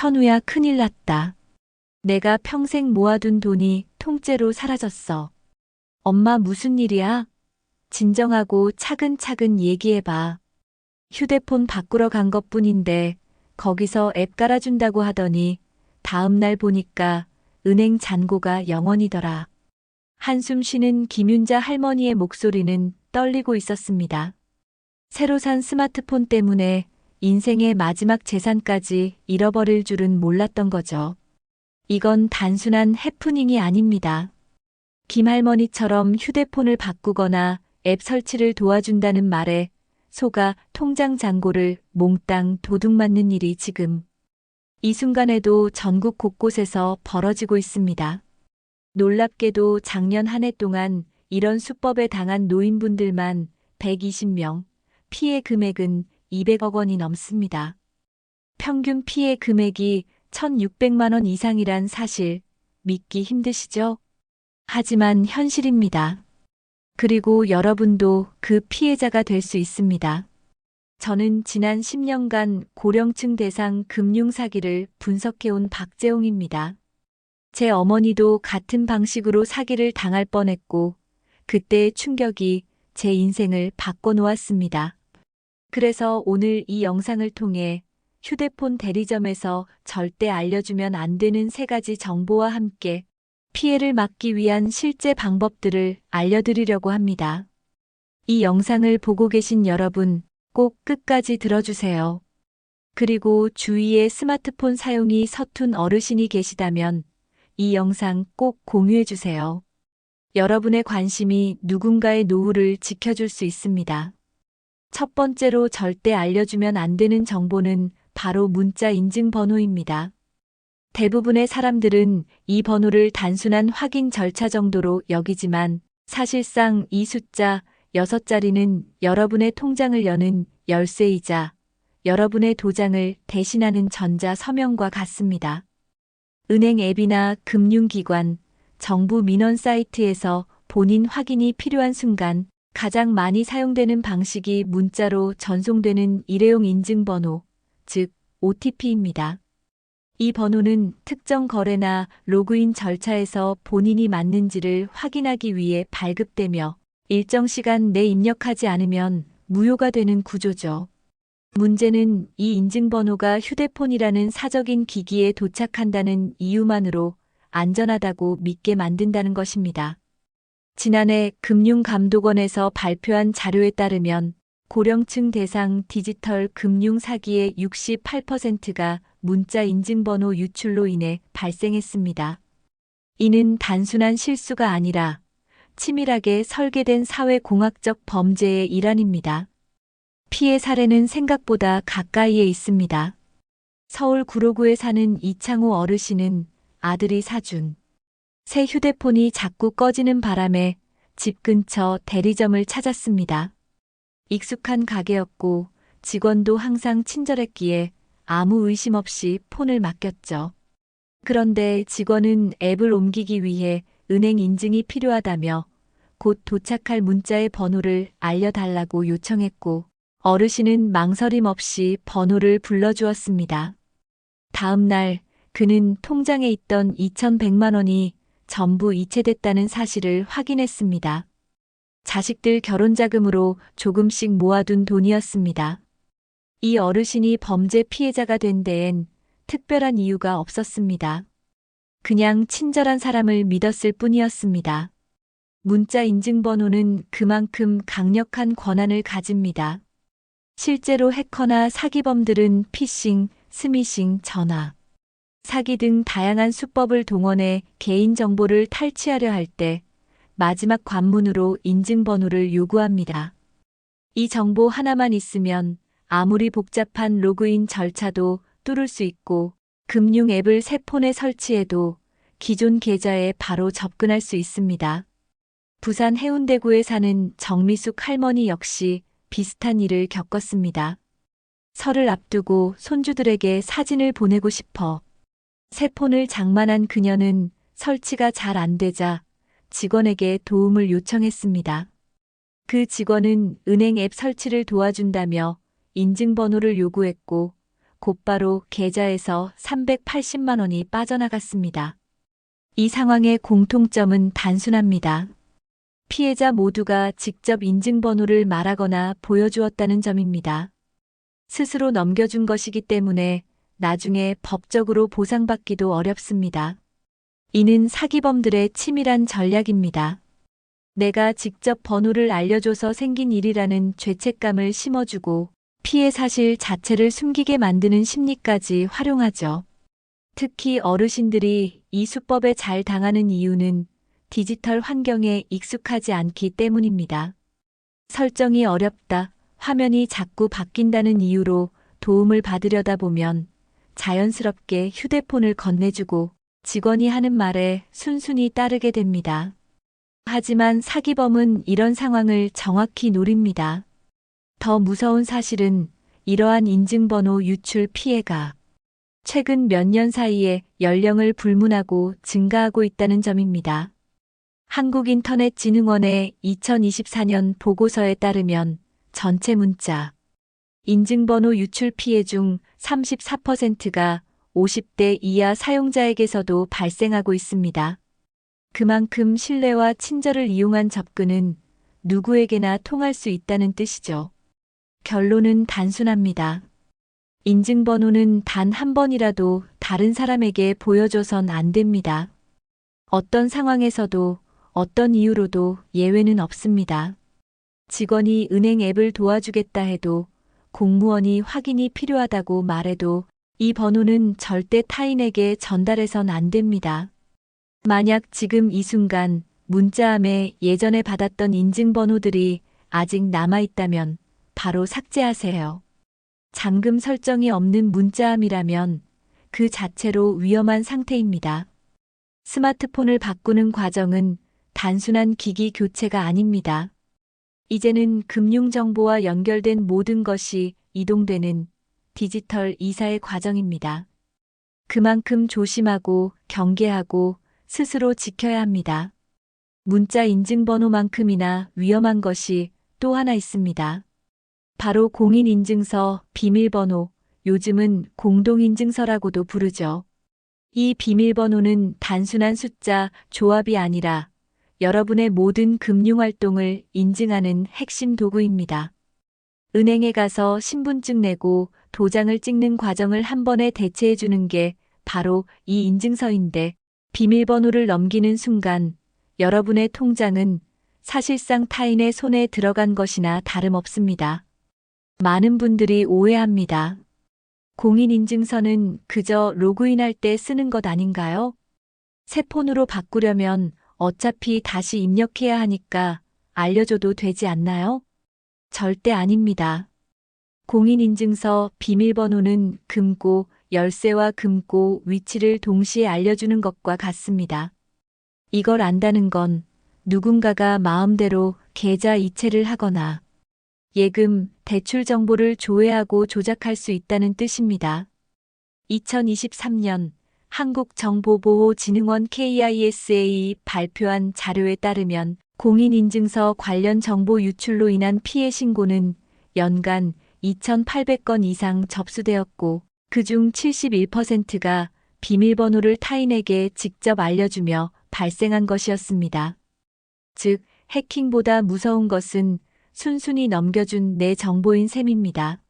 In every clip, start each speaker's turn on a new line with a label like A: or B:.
A: 현우야, 큰일 났다. 내가 평생 모아둔 돈이 통째로 사라졌어. 엄마, 무슨 일이야? 진정하고 차근차근 얘기해봐. 휴대폰 바꾸러 간 것뿐인데 거기서 앱 깔아준다고 하더니 다음날 보니까 은행 잔고가 0원이더라. 한숨 쉬는 김윤자 할머니의 목소리는 떨리고 있었습니다. 새로 산 스마트폰 때문에 인생의 마지막 재산까지 잃어버릴 줄은 몰랐던 거죠. 이건 단순한 해프닝이 아닙니다. 김할머니처럼 휴대폰을 바꾸거나 앱 설치를 도와준다는 말에 속아 통장 잔고를 몽땅 도둑맞는 일이 지금 이 순간에도 전국 곳곳에서 벌어지고 있습니다. 놀랍게도 작년 한 해 동안 이런 수법에 당한 노인분들만 120명, 피해 금액은 200억 원이 넘습니다. 평균 피해 금액이 1,600만 원 이상이란 사실 믿기 힘드시죠? 하지만 현실입니다. 그리고 여러분도 그 피해자가 될 수 있습니다. 저는 지난 10년간 고령층 대상 금융사기를 분석해온 박재홍입니다. 제 어머니도 같은 방식으로 사기를 당할 뻔했고 그때의 충격이 제 인생을 바꿔놓았습니다. 그래서 오늘 이 영상을 통해 휴대폰 대리점에서 절대 알려주면 안 되는 3가지 정보와 함께 피해를 막기 위한 실제 방법들을 알려드리려고 합니다. 이 영상을 보고 계신 여러분 꼭 끝까지 들어주세요. 그리고 주위에 스마트폰 사용이 서툰 어르신이 계시다면 이 영상 꼭 공유해주세요. 여러분의 관심이 누군가의 노후를 지켜줄 수 있습니다. 첫 번째로 절대 알려주면 안 되는 정보는 바로 문자 인증번호입니다. 대부분의 사람들은 이 번호를 단순한 확인 절차 정도로 여기지만 사실상 이 숫자 6자리는 여러분의 통장을 여는 열쇠이자 여러분의 도장을 대신하는 전자 서명과 같습니다. 은행 앱이나 금융기관, 정부 민원 사이트에서 본인 확인이 필요한 순간 가장 많이 사용되는 방식이 문자로 전송되는 일회용 인증번호, 즉 OTP입니다. 이 번호는 특정 거래나 로그인 절차에서 본인이 맞는지를 확인하기 위해 발급되며 일정 시간 내 입력하지 않으면 무효가 되는 구조죠. 문제는 이 인증번호가 휴대폰이라는 사적인 기기에 도착한다는 이유만으로 안전하다고 믿게 만든다는 것입니다. 지난해 금융감독원에서 발표한 자료에 따르면 고령층 대상 디지털 금융 사기의 68%가 문자 인증번호 유출로 인해 발생했습니다. 이는 단순한 실수가 아니라 치밀하게 설계된 사회공학적 범죄의 일환입니다. 피해 사례는 생각보다 가까이에 있습니다. 서울 구로구에 사는 이창호 어르신은 아들이 사준 새 휴대폰이 자꾸 꺼지는 바람에 집 근처 대리점을 찾았습니다. 익숙한 가게였고 직원도 항상 친절했기에 아무 의심 없이 폰을 맡겼죠. 그런데 직원은 앱을 옮기기 위해 은행 인증이 필요하다며 곧 도착할 문자의 번호를 알려달라고 요청했고 어르신은 망설임 없이 번호를 불러주었습니다. 다음 날 그는 통장에 있던 2,100만 원이 전부 이체됐다는 사실을 확인했습니다. 자식들 결혼 자금으로 조금씩 모아둔 돈이었습니다. 이 어르신이 범죄 피해자가 된 데엔 특별한 이유가 없었습니다. 그냥 친절한 사람을 믿었을 뿐이었습니다. 문자 인증번호는 그만큼 강력한 권한을 가집니다. 실제로 해커나 사기범들은 피싱, 스미싱, 전화, 사기 등 다양한 수법을 동원해 개인정보를 탈취하려 할 때 마지막 관문으로 인증번호를 요구합니다. 이 정보 하나만 있으면 아무리 복잡한 로그인 절차도 뚫을 수 있고 금융 앱을 새 폰에 설치해도 기존 계좌에 바로 접근할 수 있습니다. 부산 해운대구에 사는 정미숙 할머니 역시 비슷한 일을 겪었습니다. 설을 앞두고 손주들에게 사진을 보내고 싶어 새 폰을 장만한 그녀는 설치가 잘 안 되자 직원에게 도움을 요청했습니다. 그 직원은 은행 앱 설치를 도와준다며 인증번호를 요구했고 곧바로 계좌에서 380만 원이 빠져나갔습니다. 이 상황의 공통점은 단순합니다. 피해자 모두가 직접 인증번호를 말하거나 보여주었다는 점입니다. 스스로 넘겨준 것이기 때문에 나중에 법적으로 보상받기도 어렵습니다. 이는 사기범들의 치밀한 전략입니다. 내가 직접 번호를 알려줘서 생긴 일이라는 죄책감을 심어주고 피해 사실 자체를 숨기게 만드는 심리까지 활용하죠. 특히 어르신들이 이 수법에 잘 당하는 이유는 디지털 환경에 익숙하지 않기 때문입니다. 설정이 어렵다, 화면이 자꾸 바뀐다는 이유로 도움을 받으려다 보면 자연스럽게 휴대폰을 건네주고 직원이 하는 말에 순순히 따르게 됩니다. 하지만 사기범은 이런 상황을 정확히 노립니다. 더 무서운 사실은 이러한 인증번호 유출 피해가 최근 몇 년 사이에 연령을 불문하고 증가하고 있다는 점입니다. 한국인터넷진흥원의 2024년 보고서에 따르면 전체 문자, 인증번호 유출 피해 중 34%가 50대 이하 사용자에게서도 발생하고 있습니다. 그만큼 신뢰와 친절을 이용한 접근은 누구에게나 통할 수 있다는 뜻이죠. 결론은 단순합니다. 인증번호는 단 한 번이라도 다른 사람에게 보여줘선 안 됩니다. 어떤 상황에서도 어떤 이유로도 예외는 없습니다. 직원이 은행 앱을 도와주겠다 해도 공무원이 확인이 필요하다고 말해도 이 번호는 절대 타인에게 전달해선 안 됩니다. 만약 지금 이 순간 문자함에 예전에 받았던 인증번호들이 아직 남아있다면 바로 삭제하세요. 잠금 설정이 없는 문자함이라면 그 자체로 위험한 상태입니다. 스마트폰을 바꾸는 과정은 단순한 기기 교체가 아닙니다. 이제는 금융정보와 연결된 모든 것이 이동되는 디지털 이사의 과정입니다. 그만큼 조심하고 경계하고 스스로 지켜야 합니다. 문자 인증번호만큼이나 위험한 것이 또 하나 있습니다. 바로 공인인증서 비밀번호, 요즘은 공동인증서라고도 부르죠. 이 비밀번호는 단순한 숫자, 조합이 아니라 여러분의 모든 금융활동을 인증하는 핵심 도구입니다. 은행에 가서 신분증 내고 도장을 찍는 과정을 한 번에 대체해 주는 게 바로 이 인증서인데 비밀번호를 넘기는 순간 여러분의 통장은 사실상 타인의 손에 들어간 것이나 다름없습니다. 많은 분들이 오해합니다. 공인인증서는 그저 로그인할 때 쓰는 것 아닌가요? 새 폰으로 바꾸려면 어차피 다시 입력해야 하니까 알려줘도 되지 않나요? 절대 아닙니다. 공인인증서 비밀번호는 금고, 열쇠와 금고 위치를 동시에 알려주는 것과 같습니다. 이걸 안다는 건 누군가가 마음대로 계좌 이체를 하거나 예금, 대출 정보를 조회하고 조작할 수 있다는 뜻입니다. 2023년 한국정보보호진흥원 KISA 발표한 자료에 따르면 공인인증서 관련 정보 유출로 인한 피해 신고는 연간 2,800건 이상 접수되었고 그중 71%가 비밀번호를 타인에게 직접 알려주며 발생한 것이었습니다. 즉, 해킹보다 무서운 것은 순순히 넘겨준 내 정보인 셈입니다.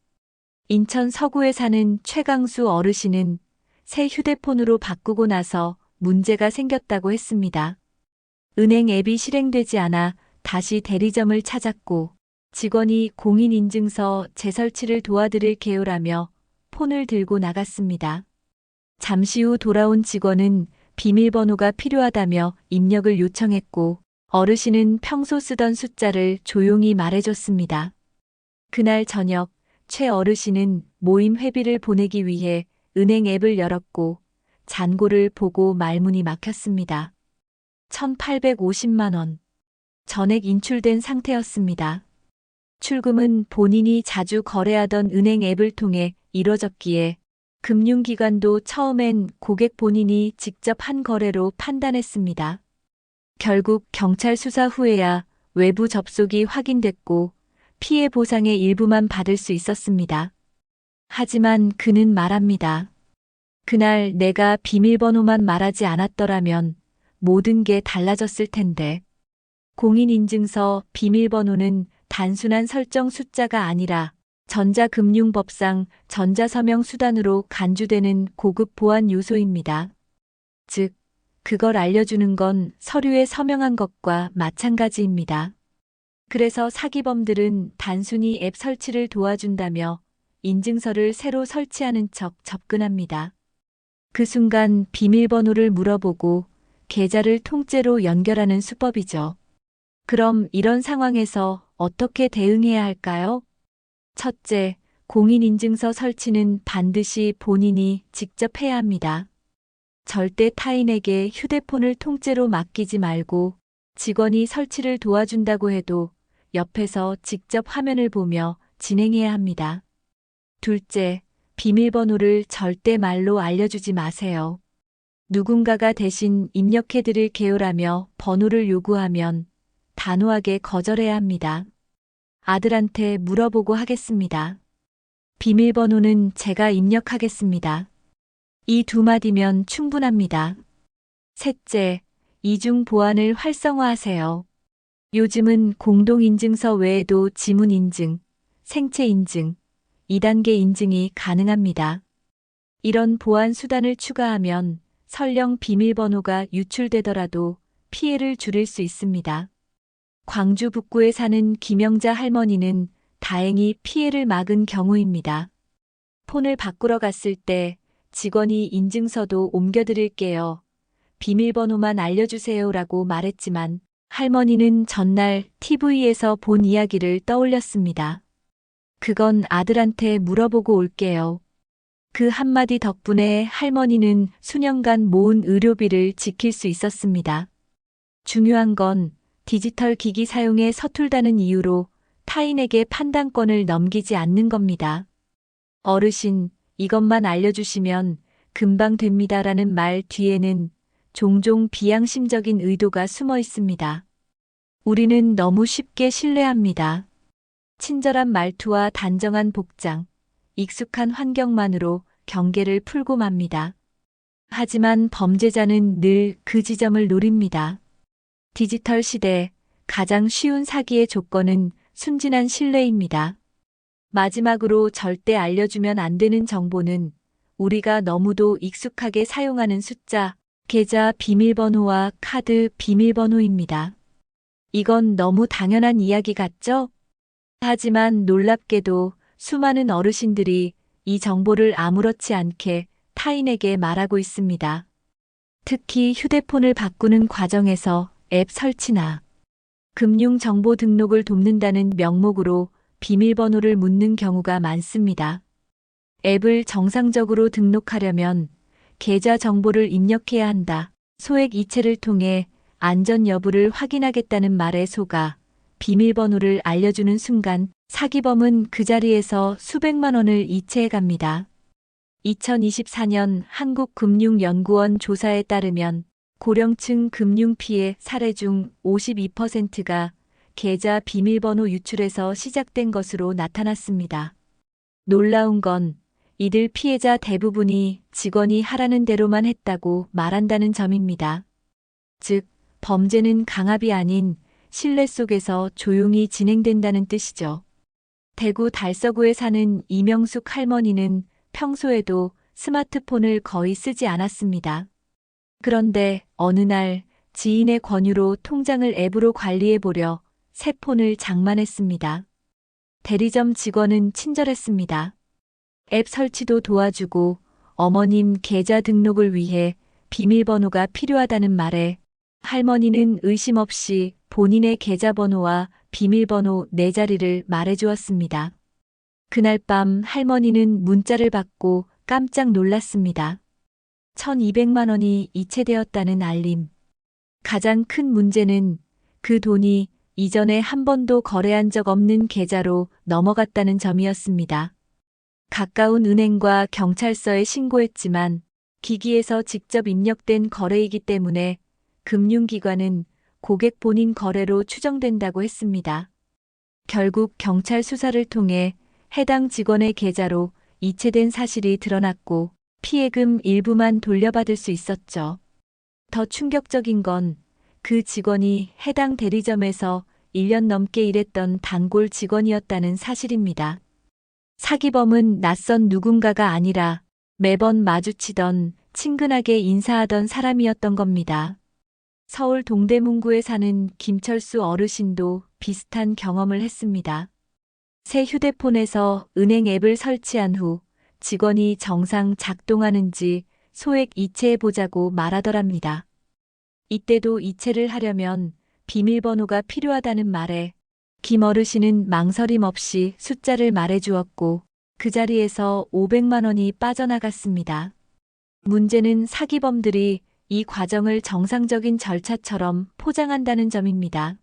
A: 인천 서구에 사는 최강수 어르신은 새 휴대폰으로 바꾸고 나서 문제가 생겼다고 했습니다. 은행 앱이 실행되지 않아 다시 대리점을 찾았고 직원이 공인인증서 재설치를 도와드릴게요라며 폰을 들고 나갔습니다. 잠시 후 돌아온 직원은 비밀번호가 필요하다며 입력을 요청했고 어르신은 평소 쓰던 숫자를 조용히 말해줬습니다. 그날 저녁 최 어르신은 모임 회비를 보내기 위해 은행 앱을 열었고 잔고를 보고 말문이 막혔습니다. 1,850만 원. 전액 인출된 상태였습니다. 출금은 본인이 자주 거래하던 은행 앱을 통해 이뤄졌기에 금융기관도 처음엔 고객 본인이 직접 한 거래로 판단했습니다. 결국 경찰 수사 후에야 외부 접속이 확인됐고 피해 보상의 일부만 받을 수 있었습니다. 하지만 그는 말합니다. 그날 내가 비밀번호만 말하지 않았더라면 모든 게 달라졌을 텐데. 공인인증서 비밀번호는 단순한 설정 숫자가 아니라 전자금융법상 전자서명 수단으로 간주되는 고급 보안 요소입니다. 즉, 그걸 알려주는 건 서류에 서명한 것과 마찬가지입니다. 그래서 사기범들은 단순히 앱 설치를 도와준다며 인증서를 새로 설치하는 척 접근합니다. 그 순간 비밀번호를 물어보고 계좌를 통째로 연결하는 수법이죠. 그럼 이런 상황에서 어떻게 대응해야 할까요? 첫째, 공인인증서 설치는 반드시 본인이 직접 해야 합니다. 절대 타인에게 휴대폰을 통째로 맡기지 말고 직원이 설치를 도와준다고 해도 옆에서 직접 화면을 보며 진행해야 합니다. 둘째, 비밀번호를 절대 말로 알려주지 마세요. 누군가가 대신 입력해드릴 게요라며 번호를 요구하면 단호하게 거절해야 합니다. 아들한테 물어보고 하겠습니다. 비밀번호는 제가 입력하겠습니다. 이 두 마디면 충분합니다. 셋째, 이중 보안을 활성화하세요. 요즘은 공동인증서 외에도 지문인증, 생체인증, 2단계 인증이 가능합니다. 이런 보안 수단을 추가하면 설령 비밀번호가 유출되더라도 피해를 줄일 수 있습니다. 광주 북구에 사는 김영자 할머니는 다행히 피해를 막은 경우입니다. 폰을 바꾸러 갔을 때 직원이 인증서도 옮겨드릴게요. 비밀번호만 알려주세요라고 말했지만 할머니는 전날 TV에서 본 이야기를 떠올렸습니다. 그건 아들한테 물어보고 올게요. 그 한마디 덕분에 할머니는 수년간 모은 의료비를 지킬 수 있었습니다. 중요한 건 디지털 기기 사용에 서툴다는 이유로 타인에게 판단권을 넘기지 않는 겁니다. 어르신, 이것만 알려주시면 금방 됩니다라는 말 뒤에는 종종 비양심적인 의도가 숨어 있습니다. 우리는 너무 쉽게 신뢰합니다. 친절한 말투와 단정한 복장, 익숙한 환경만으로 경계를 풀고 맙니다. 하지만 범죄자는 늘 그 지점을 노립니다. 디지털 시대 가장 쉬운 사기의 조건은 순진한 신뢰입니다. 마지막으로 절대 알려주면 안 되는 정보는 우리가 너무도 익숙하게 사용하는 숫자, 계좌 비밀번호와 카드 비밀번호입니다. 이건 너무 당연한 이야기 같죠? 하지만 놀랍게도 수많은 어르신들이 이 정보를 아무렇지 않게 타인에게 말하고 있습니다. 특히 휴대폰을 바꾸는 과정에서 앱 설치나 금융정보 등록을 돕는다는 명목으로 비밀번호를 묻는 경우가 많습니다. 앱을 정상적으로 등록하려면 계좌 정보를 입력해야 한다. 소액 이체를 통해 안전 여부를 확인하겠다는 말에 속아 비밀번호를 알려주는 순간 사기범은 그 자리에서 수백만 원을 이체해 갑니다. 2024년 한국금융연구원 조사에 따르면 고령층 금융피해 사례 중 52%가 계좌 비밀번호 유출에서 시작된 것으로 나타났습니다. 놀라운 건 이들 피해자 대부분이 직원이 하라는 대로만 했다고 말한다는 점입니다. 즉, 범죄는 강압이 아닌 신뢰 속에서 조용히 진행된다는 뜻이죠. 대구 달서구에 사는 이명숙 할머니는 평소에도 스마트폰을 거의 쓰지 않았습니다. 그런데 어느 날 지인의 권유로 통장을 앱으로 관리해보려 새 폰을 장만했습니다. 대리점 직원은 친절했습니다. 앱 설치도 도와주고 어머님 계좌 등록을 위해 비밀번호가 필요하다는 말에 할머니는 의심 없이 본인의 계좌번호와 비밀번호 4자리를 말해주었습니다. 그날 밤 할머니는 문자를 받고 깜짝 놀랐습니다. 1,200만 원이 이체되었다는 알림. 가장 큰 문제는 그 돈이 이전에 한 번도 거래한 적 없는 계좌로 넘어갔다는 점이었습니다. 가까운 은행과 경찰서에 신고했지만 기기에서 직접 입력된 거래이기 때문에 금융기관은 고객 본인 거래로 추정된다고 했습니다. 결국 경찰 수사를 통해 해당 직원의 계좌로 이체된 사실이 드러났고 피해금 일부만 돌려받을 수 있었죠. 더 충격적인 건 그 직원이 해당 대리점에서 1년 넘게 일했던 단골 직원이었다는 사실입니다. 사기범은 낯선 누군가가 아니라 매번 마주치던 친근하게 인사하던 사람이었던 겁니다. 서울 동대문구에 사는 김철수 어르신도 비슷한 경험을 했습니다. 새 휴대폰에서 은행 앱을 설치한 후 직원이 정상 작동하는지 소액 이체해보자고 말하더랍니다. 이때도 이체를 하려면 비밀번호가 필요하다는 말에 김 어르신은 망설임 없이 숫자를 말해주었고 그 자리에서 500만 원이 빠져나갔습니다. 문제는 사기범들이 이 과정을 정상적인 절차처럼 포장한다는 점입니다.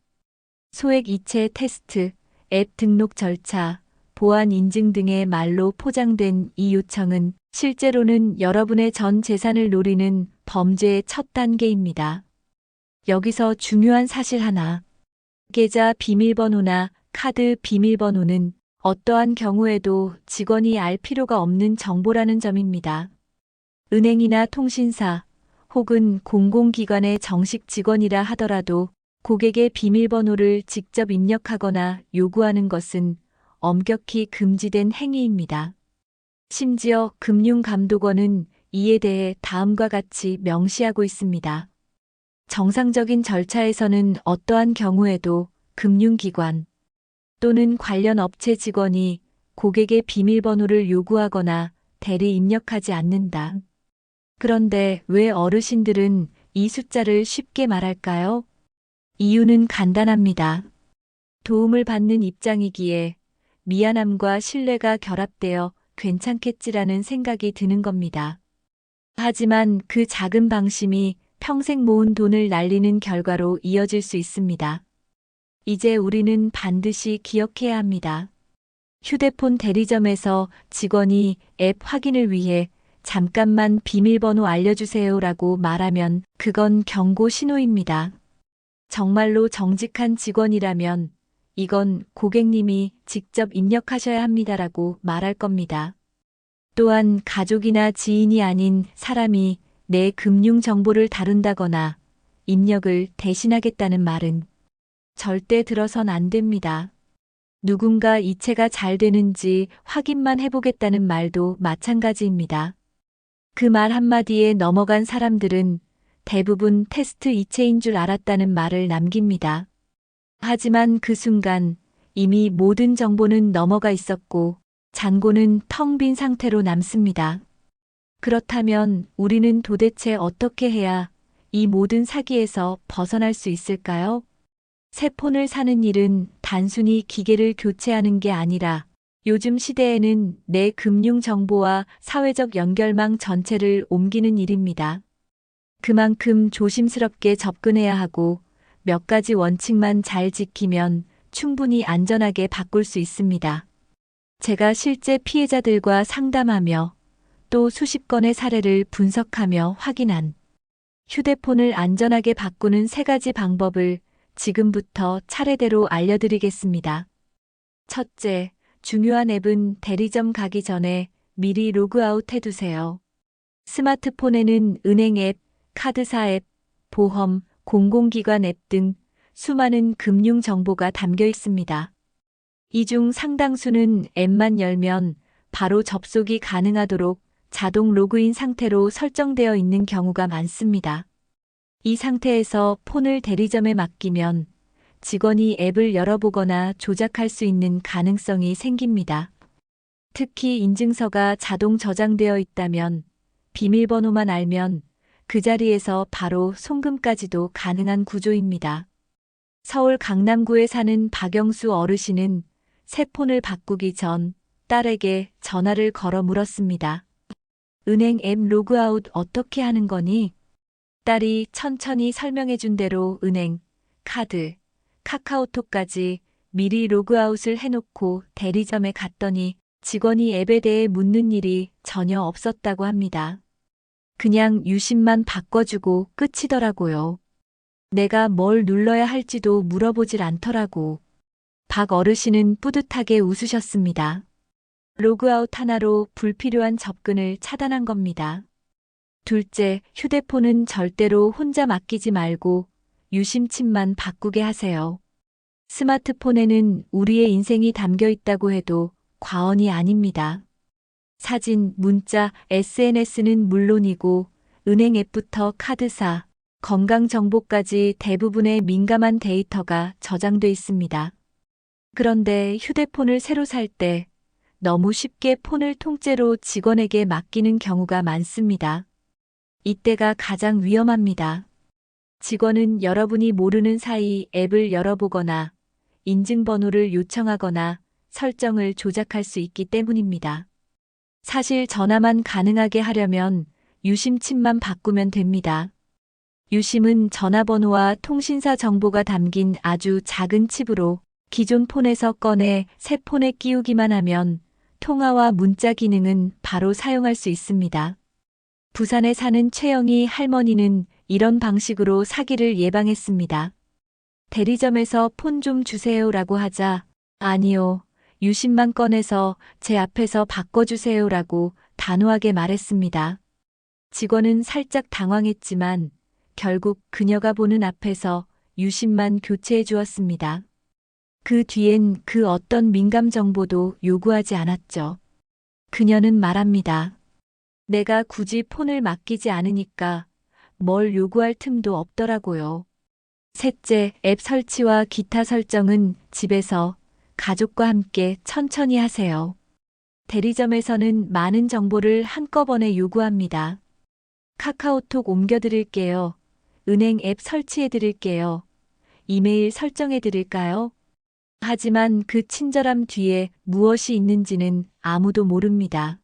A: 소액 이체 테스트, 앱 등록 절차, 보안 인증 등의 말로 포장된 이 요청은 실제로는 여러분의 전 재산을 노리는 범죄의 첫 단계입니다. 여기서 중요한 사실 하나. 계좌 비밀번호나 카드 비밀번호는 어떠한 경우에도 직원이 알 필요가 없는 정보라는 점입니다. 은행이나 통신사 혹은 공공기관의 정식 직원이라 하더라도 고객의 비밀번호를 직접 입력하거나 요구하는 것은 엄격히 금지된 행위입니다. 심지어 금융감독원은 이에 대해 다음과 같이 명시하고 있습니다. 정상적인 절차에서는 어떠한 경우에도 금융기관 또는 관련 업체 직원이 고객의 비밀번호를 요구하거나 대리 입력하지 않는다. 그런데 왜 어르신들은 이 숫자를 쉽게 말할까요? 이유는 간단합니다. 도움을 받는 입장이기에 미안함과 신뢰가 결합되어 괜찮겠지라는 생각이 드는 겁니다. 하지만 그 작은 방심이 평생 모은 돈을 날리는 결과로 이어질 수 있습니다. 이제 우리는 반드시 기억해야 합니다. 휴대폰 대리점에서 직원이 앱 확인을 위해 잠깐만 비밀번호 알려주세요라고 말하면 그건 경고 신호입니다. 정말로 정직한 직원이라면 이건 고객님이 직접 입력하셔야 합니다라고 말할 겁니다. 또한 가족이나 지인이 아닌 사람이 내 금융 정보를 다룬다거나 입력을 대신하겠다는 말은 절대 들어선 안 됩니다. 누군가 이체가 잘 되는지 확인만 해보겠다는 말도 마찬가지입니다. 그 말 한마디에 넘어간 사람들은 대부분 테스트 이체인 줄 알았다는 말을 남깁니다. 하지만 그 순간 이미 모든 정보는 넘어가 있었고 잔고는 텅 빈 상태로 남습니다. 그렇다면 우리는 도대체 어떻게 해야 이 모든 사기에서 벗어날 수 있을까요? 새 폰을 사는 일은 단순히 기계를 교체하는 게 아니라 요즘 시대에는 내 금융 정보와 사회적 연결망 전체를 옮기는 일입니다. 그만큼 조심스럽게 접근해야 하고 몇 가지 원칙만 잘 지키면 충분히 안전하게 바꿀 수 있습니다. 제가 실제 피해자들과 상담하며 또 수십 건의 사례를 분석하며 확인한 휴대폰을 안전하게 바꾸는 3가지 방법을 지금부터 차례대로 알려드리겠습니다. 첫째, 중요한 앱은 대리점 가기 전에 미리 로그아웃 해두세요. 스마트폰에는 은행 앱, 카드사 앱, 보험, 공공기관 앱 등 수많은 금융 정보가 담겨 있습니다. 이 중 상당수는 앱만 열면 바로 접속이 가능하도록 자동 로그인 상태로 설정되어 있는 경우가 많습니다. 이 상태에서 폰을 대리점에 맡기면 직원이 앱을 열어보거나 조작할 수 있는 가능성이 생깁니다. 특히 인증서가 자동 저장되어 있다면 비밀번호만 알면 그 자리에서 바로 송금까지도 가능한 구조입니다. 서울 강남구에 사는 박영수 어르신은 새 폰을 바꾸기 전 딸에게 전화를 걸어 물었습니다. 은행 앱 로그아웃 어떻게 하는 거니? 딸이 천천히 설명해준 대로 은행, 카드, 카카오톡까지 미리 로그아웃을 해놓고 대리점에 갔더니 직원이 앱에 대해 묻는 일이 전혀 없었다고 합니다. 그냥 유심만 바꿔주고 끝이더라고요. 내가 뭘 눌러야 할지도 물어보질 않더라고. 박 어르신은 뿌듯하게 웃으셨습니다. 로그아웃 하나로 불필요한 접근을 차단한 겁니다. 둘째, 휴대폰은 절대로 혼자 맡기지 말고 유심칩만 바꾸게 하세요. 스마트폰에는 우리의 인생이 담겨 있다고 해도 과언이 아닙니다. 사진, 문자, SNS는 물론이고 은행 앱부터 카드사, 건강 정보까지 대부분의 민감한 데이터가 저장돼 있습니다. 그런데 휴대폰을 새로 살 때 너무 쉽게 폰을 통째로 직원에게 맡기는 경우가 많습니다. 이때가 가장 위험합니다. 직원은 여러분이 모르는 사이 앱을 열어보거나 인증번호를 요청하거나 설정을 조작할 수 있기 때문입니다. 사실 전화만 가능하게 하려면 유심칩만 바꾸면 됩니다. 유심은 전화번호와 통신사 정보가 담긴 아주 작은 칩으로 기존 폰에서 꺼내 새 폰에 끼우기만 하면 통화와 문자 기능은 바로 사용할 수 있습니다. 부산에 사는 최영희 할머니는 이런 방식으로 사기를 예방했습니다. 대리점에서 폰 좀 주세요라고 하자 아니요, 유심만 꺼내서 제 앞에서 바꿔주세요라고 단호하게 말했습니다. 직원은 살짝 당황했지만 결국 그녀가 보는 앞에서 유심만 교체해 주었습니다. 그 뒤엔 그 어떤 민감 정보도 요구하지 않았죠. 그녀는 말합니다. 내가 굳이 폰을 맡기지 않으니까 뭘 요구할 틈도 없더라고요. 셋째, 앱 설치와 기타 설정은 집에서 가족과 함께 천천히 하세요. 대리점에서는 많은 정보를 한꺼번에 요구합니다. 카카오톡 옮겨드릴게요. 은행 앱 설치해드릴게요. 이메일 설정해드릴까요? 하지만 그 친절함 뒤에 무엇이 있는지는 아무도 모릅니다.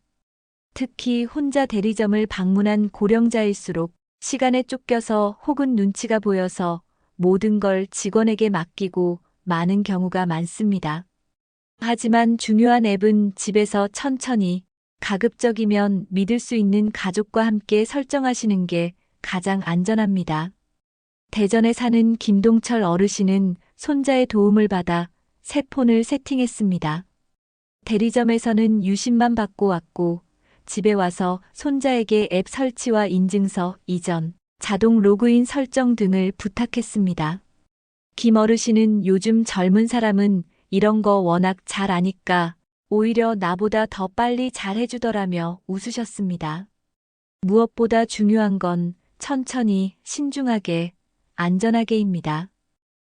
A: 특히 혼자 대리점을 방문한 고령자일수록 시간에 쫓겨서 혹은 눈치가 보여서 모든 걸 직원에게 맡기고 많은 경우가 많습니다. 하지만 중요한 앱은 집에서 천천히, 가급적이면 믿을 수 있는 가족과 함께 설정하시는 게 가장 안전합니다. 대전에 사는 김동철 어르신은 손자의 도움을 받아 새 폰을 세팅했습니다. 대리점에서는 유심만 받고 왔고 집에 와서 손자에게 앱 설치와 인증서 이전, 자동 로그인 설정 등을 부탁했습니다. 김 어르신은 요즘 젊은 사람은 이런 거 워낙 잘 아니까 오히려 나보다 더 빨리 잘 해주더라며 웃으셨습니다. 무엇보다 중요한 건 천천히, 신중하게, 안전하게입니다.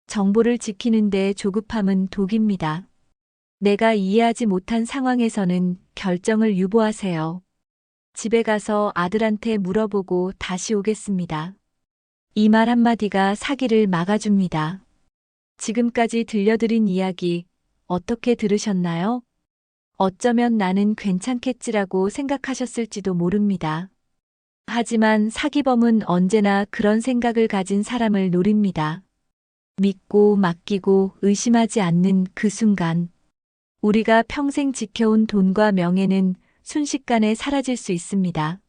A: 정보를 지키는데 조급함은 독입니다. 내가 이해하지 못한 상황에서는 결정을 유보하세요. 집에 가서 아들한테 물어보고 다시 오겠습니다. 이 말 한마디가 사기를 막아줍니다. 지금까지 들려드린 이야기 어떻게 들으셨나요? 어쩌면 나는 괜찮겠지라고 생각하셨을지도 모릅니다. 하지만 사기범은 언제나 그런 생각을 가진 사람을 노립니다. 믿고 맡기고 의심하지 않는 그 순간, 우리가 평생 지켜온 돈과 명예는 순식간에 사라질 수 있습니다.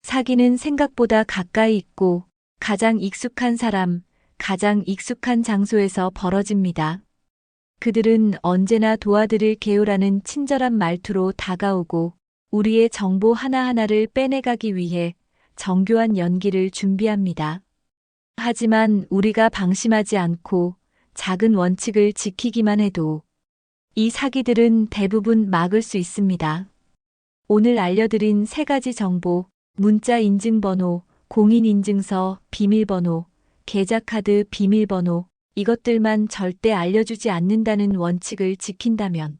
A: 사기는 생각보다 가까이 있고 가장 익숙한 사람, 가장 익숙한 장소에서 벌어집니다. 그들은 언제나 도와드릴게요라는 친절한 말투로 다가오고 우리의 정보 하나하나를 빼내가기 위해 정교한 연기를 준비합니다. 하지만 우리가 방심하지 않고 작은 원칙을 지키기만 해도 이 사기들은 대부분 막을 수 있습니다. 오늘 알려드린 세 가지 정보, 문자 인증번호, 공인인증서, 비밀번호, 계좌카드 비밀번호, 이것들만 절대 알려주지 않는다는 원칙을 지킨다면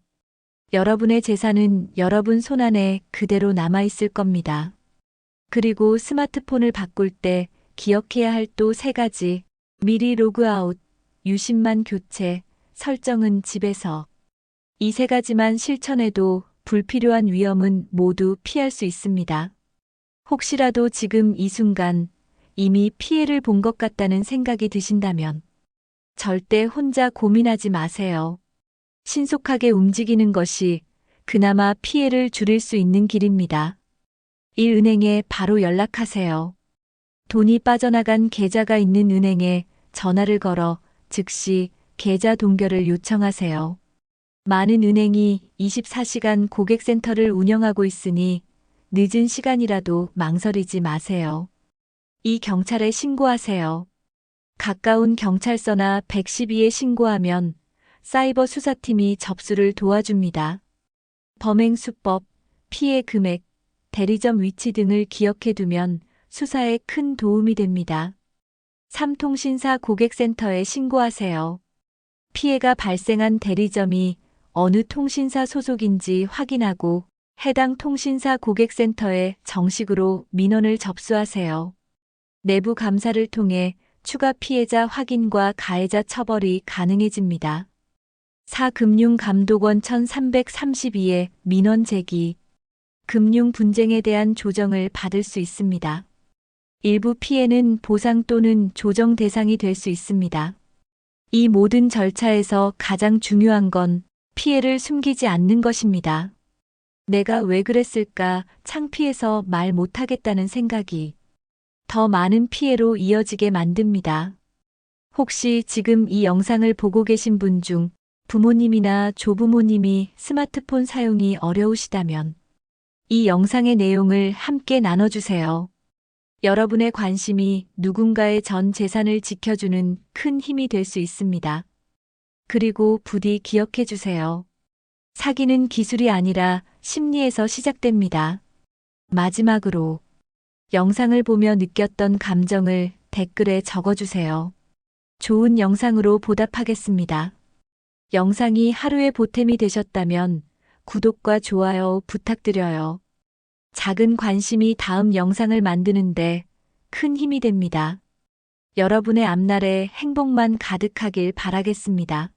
A: 여러분의 재산은 여러분 손안에 그대로 남아있을 겁니다. 그리고 스마트폰을 바꿀 때 기억해야 할 또 세 가지, 미리 로그아웃, 유심만 교체, 설정은 집에서. 이 세 가지만 실천해도 불필요한 위험은 모두 피할 수 있습니다. 혹시라도 지금 이 순간 이미 피해를 본 것 같다는 생각이 드신다면 절대 혼자 고민하지 마세요. 신속하게 움직이는 것이 그나마 피해를 줄일 수 있는 길입니다. 1은행에 바로 연락하세요. 돈이 빠져나간 계좌가 있는 은행에 전화를 걸어 즉시 계좌 동결을 요청하세요. 많은 은행이 24시간 고객센터를 운영하고 있으니 늦은 시간이라도 망설이지 마세요. 이 경찰에 신고하세요. 가까운 경찰서나 112에 신고하면 사이버 수사팀이 접수를 도와줍니다. 범행 수법, 피해 금액, 대리점 위치 등을 기억해 두면 수사에 큰 도움이 됩니다. 3통신사 고객센터에 신고하세요. 피해가 발생한 대리점이 어느 통신사 소속인지 확인하고 해당 통신사 고객센터에 정식으로 민원을 접수하세요. 내부 감사를 통해 추가 피해자 확인과 가해자 처벌이 가능해집니다. 4금융감독원 1332에 민원 제기, 금융 분쟁에 대한 조정을 받을 수 있습니다. 일부 피해는 보상 또는 조정 대상이 될 수 있습니다. 이 모든 절차에서 가장 중요한 건 피해를 숨기지 않는 것입니다. 내가 왜 그랬을까 창피해서 말 못하겠다는 생각이 더 많은 피해로 이어지게 만듭니다. 혹시 지금 이 영상을 보고 계신 분 중 부모님이나 조부모님이 스마트폰 사용이 어려우시다면 이 영상의 내용을 함께 나눠주세요. 여러분의 관심이 누군가의 전 재산을 지켜주는 큰 힘이 될 수 있습니다. 그리고 부디 기억해 주세요. 사기는 기술이 아니라 심리에서 시작됩니다. 마지막으로 영상을 보며 느꼈던 감정을 댓글에 적어주세요. 좋은 영상으로 보답하겠습니다. 영상이 하루의 보탬이 되셨다면 구독과 좋아요 부탁드려요. 작은 관심이 다음 영상을 만드는데 큰 힘이 됩니다. 여러분의 앞날에 행복만 가득하길 바라겠습니다.